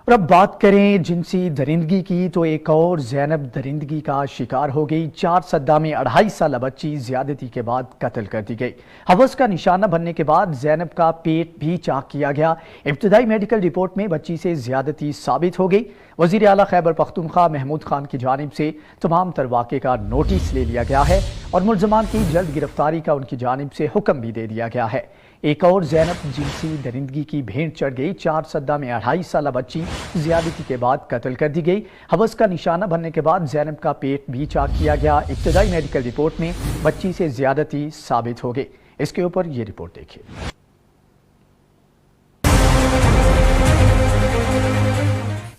اور اب بات کریں جنسی درندگی کی تو ایک اور زینب درندگی کا شکار ہو گئی۔ 4 سدہ میں 2.5 سالہ بچی زیادتی کے بعد قتل کر دی گئی۔ ہوس کا نشانہ بننے کے بعد زینب کا پیٹ بھی چاک کیا گیا۔ ابتدائی میڈیکل رپورٹ میں بچی سے زیادتی ثابت ہو گئی۔ وزیر اعلیٰ خیبر پختونخوا محمود خان کی جانب سے تمام تر واقعے کا نوٹس لے لیا گیا ہے اور ملزمان کی جلد گرفتاری کا ان کی جانب سے حکم بھی دے دیا گیا ہے۔ ایک اور زینب جنسی درندگی کی بھینٹ چڑھ گئی۔ 4 سدہ میں 2.5 سالہ بچی زیادتی کے بعد قتل کر دی گئی۔ ہوس کا نشانہ بننے کے بعد زینب کا پیٹ بھی چاک کیا گیا۔ ابتدائی میڈیکل رپورٹ میں بچی سے زیادتی ثابت ہو گئی۔ اس کے اوپر یہ رپورٹ دیکھیے۔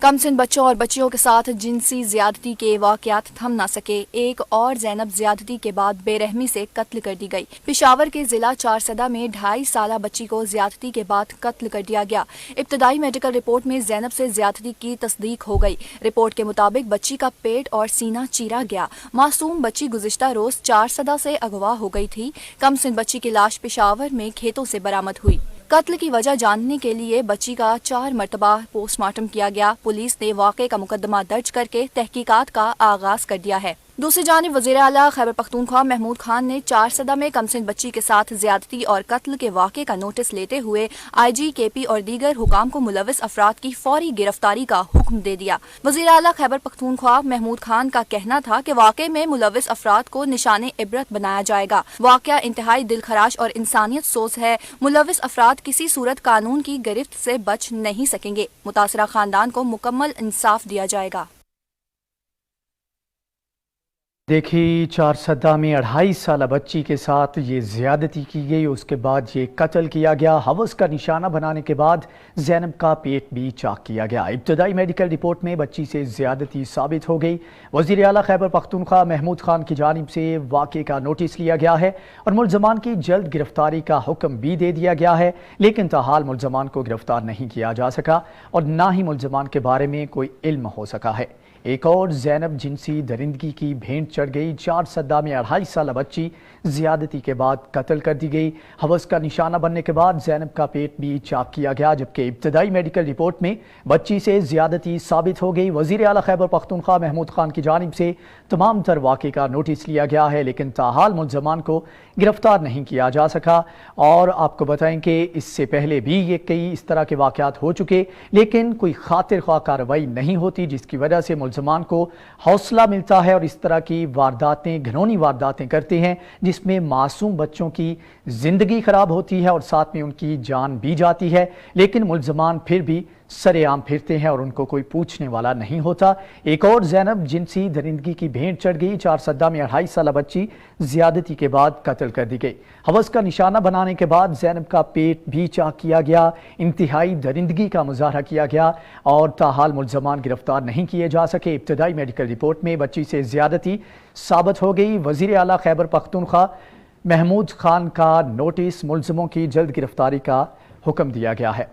کم سن بچوں اور بچیوں کے ساتھ جنسی زیادتی کے واقعات تھم نہ سکے۔ ایک اور زینب زیادتی کے بعد بے رحمی سے قتل کر دی گئی۔ پشاور کے ضلع 4 سدہ میں 2.5 سالہ بچی کو زیادتی کے بعد قتل کر دیا گیا۔ ابتدائی میڈیکل رپورٹ میں زینب سے زیادتی کی تصدیق ہو گئی۔ رپورٹ کے مطابق بچی کا پیٹ اور سینہ چیرا گیا۔ معصوم بچی گزشتہ روز 4 سدہ سے اغوا ہو گئی تھی۔ کم سن بچی کی لاش پشاور میں کھیتوں سے برآمد ہوئی۔ قتل کی وجہ جاننے کے لیے بچی کا 4 مرتبہ پوسٹ مارٹم کیا گیا۔ پولیس نے واقعے کا مقدمہ درج کر کے تحقیقات کا آغاز کر دیا ہے۔ دوسری جانب وزیر اعلیٰ خیبر پختونخوا محمود خان نے 4 سدہ میں کم سن بچی کے ساتھ زیادتی اور قتل کے واقعے کا نوٹس لیتے ہوئے آئی جی کے پی اور دیگر حکام کو ملوث افراد کی فوری گرفتاری کا حکم دے دیا۔ وزیر اعلیٰ خیبر پختونخوا محمود خان کا کہنا تھا کہ واقعے میں ملوث افراد کو نشان عبرت بنایا جائے گا۔ واقعہ انتہائی دل خراش اور انسانیت سوز ہے۔ ملوث افراد کسی صورت قانون کی گرفت سے بچ نہیں سکیں گے۔ متاثرہ خاندان کو مکمل انصاف دیا جائے گا۔ دیکھی 4 سدہ میں 2.5 سالہ بچی کے ساتھ یہ زیادتی کی گئی، اس کے بعد یہ قتل کیا گیا۔ ہوس کا نشانہ بنانے کے بعد زینب کا پیٹ بھی چاک کیا گیا۔ ابتدائی میڈیکل رپورٹ میں بچی سے زیادتی ثابت ہو گئی۔ وزیر اعلیٰ خیبر پختونخوا محمود خان کی جانب سے واقعے کا نوٹس لیا گیا ہے اور ملزمان کی جلد گرفتاری کا حکم بھی دے دیا گیا ہے، لیکن تاحال ملزمان کو گرفتار نہیں کیا جا سکا اور نہ ہی ملزمان کے بارے میں کوئی علم ہو سکا ہے۔ ایک اور زینب جنسی درندگی کی بھینٹ چڑھ گئی۔ 4 سدہ میں 2.5 سالہ بچی زیادتی کے بعد قتل کر دی گئی۔ ہوس کا نشانہ بننے کے بعد زینب کا پیٹ بھی چاک کیا گیا، جبکہ ابتدائی میڈیکل رپورٹ میں بچی سے زیادتی ثابت ہو گئی۔ وزیر اعلیٰ خیبر پختونخوا محمود خان کی جانب سے تمام تر واقعے کا نوٹس لیا گیا ہے، لیکن تاحال ملزمان کو گرفتار نہیں کیا جا سکا۔ اور آپ کو بتائیں کہ اس سے پہلے بھی یہ کئی اس طرح کے واقعات ہو چکے، لیکن کوئی خاطر خواہ کارروائی نہیں ہوتی، جس کی وجہ سے ملزمان کو حوصلہ ملتا ہے اور اس طرح کی وارداتیں، گھنونی وارداتیں کرتے ہیں، جس میں معصوم بچوں کی زندگی خراب ہوتی ہے اور ساتھ میں ان کی جان بھی جاتی ہے، لیکن ملزمان پھر بھی سرے عام پھرتے ہیں اور ان کو کوئی پوچھنے والا نہیں ہوتا۔ ایک اور زینب جنسی درندگی کی بھینٹ چڑھ گئی۔ 4 سدہ میں 2.5 سالہ بچی زیادتی کے بعد قتل کر دی گئی۔ ہوس کا نشانہ بنانے کے بعد زینب کا پیٹ بھی چاک کیا گیا۔ انتہائی درندگی کا مظاہرہ کیا گیا اور تاحال ملزمان گرفتار نہیں کیے جا سکے۔ ابتدائی میڈیکل رپورٹ میں بچی سے زیادتی ثابت ہو گئی۔ وزیر اعلیٰ خیبر پختونخوا محمود خان کا نوٹس، ملزموں کی جلد گرفتاری کا حکم دیا گیا ہے۔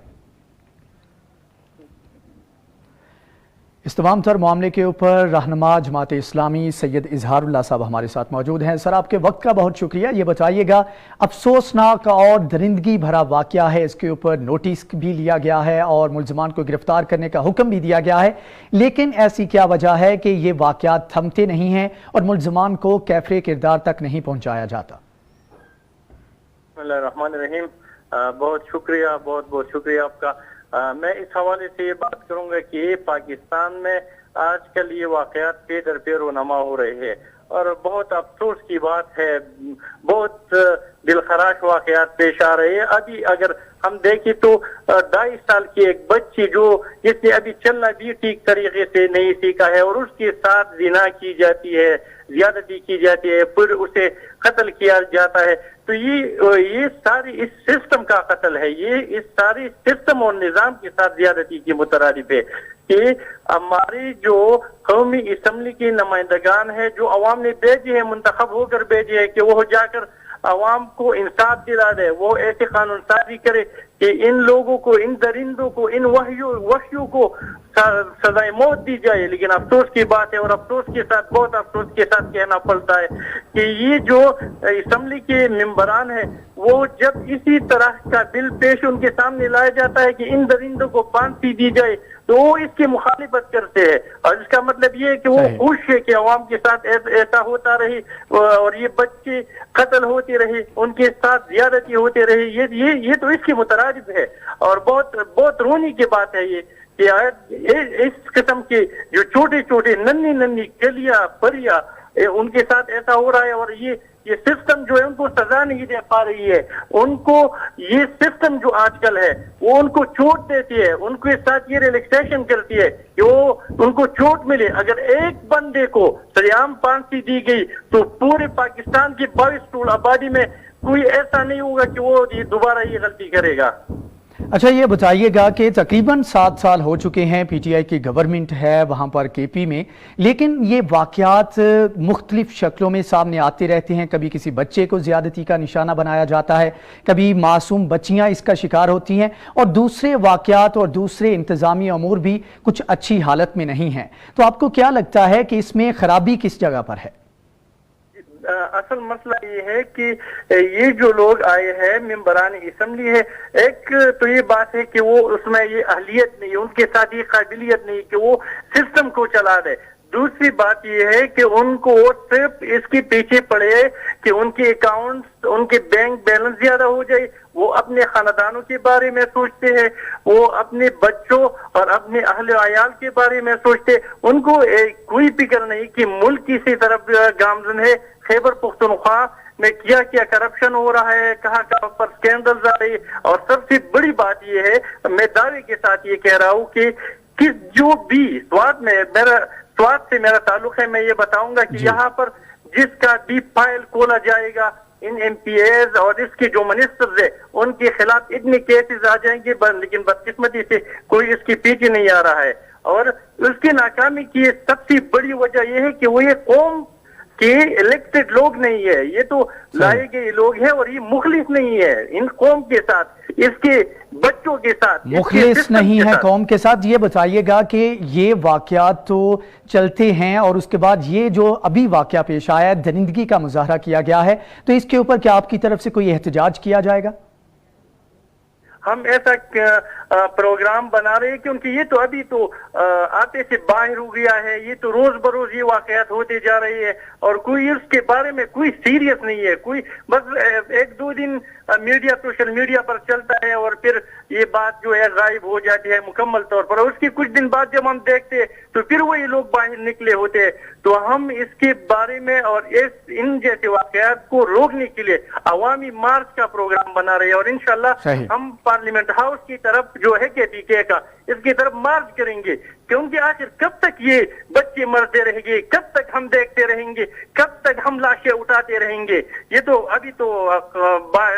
اس تمام تر معاملے کے اوپر رہنما جماعت اسلامی سید اظہار اللہ صاحب ہمارے ساتھ موجود ہیں۔ سر، آپ کے وقت کا بہت شکریہ۔ یہ بتائیے گا، افسوسناک اور درندگی بھرا واقعہ ہے، اس کے اوپر نوٹس بھی لیا گیا ہے اور ملزمان کو گرفتار کرنے کا حکم بھی دیا گیا ہے، لیکن ایسی کیا وجہ ہے کہ یہ واقعات تھمتے نہیں ہیں اور ملزمان کو کیفر کردار تک نہیں پہنچایا جاتا؟ بسم اللہ الرحمن الرحیم۔ بہت شکریہ آپ کا۔ میں اس حوالے سے یہ بات کروں گا کہ پاکستان میں آج کل یہ واقعات پے در پے رونما ہو رہے ہیں اور بہت افسوس کی بات ہے، بہت دلخراش واقعات پیش آ رہے ہیں۔ ابھی اگر ہم دیکھیں تو 2.5 سال کی ایک بچی جس نے ابھی چلنا بھی ٹھیک طریقے سے نہیں سیکھا ہے اور اس کے ساتھ زنا کی جاتی ہے، زیادتی کی جاتی ہے، پھر اسے قتل کیا جاتا ہے، تو یہ ساری اس سسٹم کا قتل ہے، یہ اس ساری سسٹم اور نظام کے ساتھ زیادتی کی مترادف ہے کہ ہماری جو قومی اسمبلی کی نمائندگان ہے، جو عوام نے بھیجے ہیں، منتخب ہو کر بھیجے ہیں کہ وہ جا کر عوام کو انصاف دلا دے، وہ ایسے قانون سازی کرے کہ ان لوگوں کو، ان درندوں کو، ان وحشیوں کو سزائے موت دی جائے۔ لیکن افسوس کی بات ہے اور بہت افسوس کے ساتھ کہنا پڑتا ہے کہ یہ جو اسمبلی کے ممبران ہیں، وہ جب اسی طرح کا بل پیش ان کے سامنے لایا جاتا ہے کہ ان درندوں کو پھانسی دی جائے، تو وہ اس کی مخالفت کرتے ہیں، اور اس کا مطلب یہ ہے کہ وہ خوش ہے کہ عوام کے ساتھ ایسا ہوتا رہی اور یہ بچے قتل ہوتے رہے، ان کے ساتھ زیادتی ہوتے رہی، یہ تو اس کی مترادف ہے، اور بہت بہت رونے کی بات ہے یہ کہ اس قسم کے جو چھوٹے چھوٹے ننھی کلیاں پریاں ان کے ساتھ ایسا ہو رہا ہے، اور یہ سسٹم جو ہے ان کو سزا نہیں دے پا رہی ہے، ان کو یہ سسٹم جو آج کل ہے وہ ان کو چھوٹ دیتی ہے، ان کے ساتھ یہ ریلیکسیشن کرتی ہے کہ وہ ان کو چھوٹ ملے۔ اگر ایک بندے کو سریعام پھانسی دی گئی تو پورے پاکستان کی 22 کروڑ آبادی میں کوئی ایسا نہیں ہوگا کہ وہ دوبارہ یہ غلطی کرے گا۔ اچھا یہ بتائیے گا کہ تقریباً 7 سال ہو چکے ہیں پی ٹی آئی کی گورنمنٹ ہے وہاں پر کے پی میں، لیکن یہ واقعات مختلف شکلوں میں سامنے آتے رہتے ہیں، کبھی کسی بچے کو زیادتی کا نشانہ بنایا جاتا ہے، کبھی معصوم بچیاں اس کا شکار ہوتی ہیں، اور دوسرے واقعات اور دوسرے انتظامی امور بھی کچھ اچھی حالت میں نہیں ہیں۔ تو آپ کو کیا لگتا ہے کہ اس میں خرابی کس جگہ پر ہے؟ اصل مسئلہ یہ ہے کہ یہ جو لوگ آئے ہیں ممبران اسمبلی ہے، ایک تو یہ بات ہے کہ وہ اس میں یہ اہلیت نہیں، ان کے ساتھ یہ قابلیت نہیں کہ وہ سسٹم کو چلا دے۔ دوسری بات یہ ہے کہ ان کو صرف اس کے پیچھے پڑے کہ ان کے اکاؤنٹس، ان کے بینک بیلنس زیادہ ہو جائے، وہ اپنے خاندانوں کے بارے میں سوچتے ہیں، وہ اپنے بچوں اور اپنے اہل و عیال کے بارے میں سوچتے، ان کو کوئی فکر نہیں کہ ملک کسی طرف گامزن ہے۔ خیبر پختونخوا میں کیا کرپشن ہو رہا ہے، کہاں کہاں پر سکینڈلز آ رہی ہے، اور سب سے بڑی بات یہ ہے، میں دعوے کے ساتھ یہ کہہ رہا ہوں کہ جو بھی سوات سے میرا تعلق ہے، میں یہ بتاؤں گا کہ یہاں پر جس کا بھی فائل کھولا جائے گا، ان ایم پی ایز اور اس کے جو منسٹرز ہیں ان کے خلاف اتنے کیسز آ جائیں گے، لیکن بدقسمتی سے کوئی اس کی پیچھے نہیں آ رہا ہے، اور اس کی ناکامی کی سب سے بڑی وجہ یہ ہے کہ وہ یہ قوم کہ الیکٹڈ لوگ نہیں ہے، یہ تو لائے گئے لوگ ہیں، اور یہ مخلص نہیں ہے ان قوم کے ساتھ، اس کے بچوں کے ساتھ، مخلص نہیں ہے قوم کے ساتھ۔ یہ بتائیے گا کہ یہ واقعات تو چلتے ہیں، اور اس کے بعد یہ جو ابھی واقعہ پیش آیا ہے، درندگی کا مظاہرہ کیا گیا ہے، تو اس کے اوپر کیا آپ کی طرف سے کوئی احتجاج کیا جائے گا؟ ہم ایسا پروگرام بنا رہے ہیں کیونکہ یہ تو ابھی تو آتے سے باہر ہو گیا ہے، یہ تو روز بروز یہ واقعات ہوتے جا رہے ہیں، اور کوئی اس کے بارے میں کوئی سیریس نہیں ہے، کوئی بس 1-2 دن سوشل میڈیا پر چلتا ہے، اور پھر یہ بات جو ہے غائب ہو جاتی ہے مکمل طور پر، اور اس کے کچھ دن بعد جب ہم دیکھتے ہیں تو پھر وہی لوگ باہر نکلے ہوتے ہیں۔ تو ہم اس کے بارے میں اور ان جیسے واقعات کو روکنے کے لیے عوامی مارچ کا پروگرام بنا رہے ہیں، اور انشاءاللہ ہم پارلیمنٹ ہاؤس کی طرف جو ہے کے پی کے کا اس کی طرف مارچ کریں گے، کیونکہ آخر کب تک یہ بچے مرتے رہیں گے، کب تک ہم دیکھتے رہیں گے، کب تک ہم لاشیں اٹھاتے رہیں گے، یہ تو ابھی تو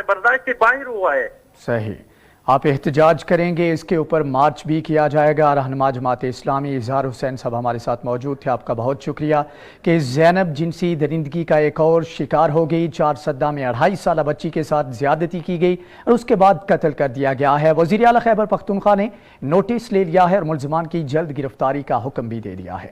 برداشت سے باہر ہوا ہے۔ صحیح، آپ احتجاج کریں گے، اس کے اوپر مارچ بھی کیا جائے گا۔ رہنما جماعت اسلامی اظہار حسین صاحب ہمارے ساتھ موجود تھے، آپ کا بہت شکریہ کہ زینب جنسی درندگی کا ایک اور شکار ہو گئی، 4سدہ میں 2.5 سالہ بچی کے ساتھ زیادتی کی گئی اور اس کے بعد قتل کر دیا گیا ہے۔ وزیر اعلیٰ خیبر پختونخوا نے نوٹس لے لیا ہے اور ملزمان کی جلد گرفتاری کا حکم بھی دے دیا ہے۔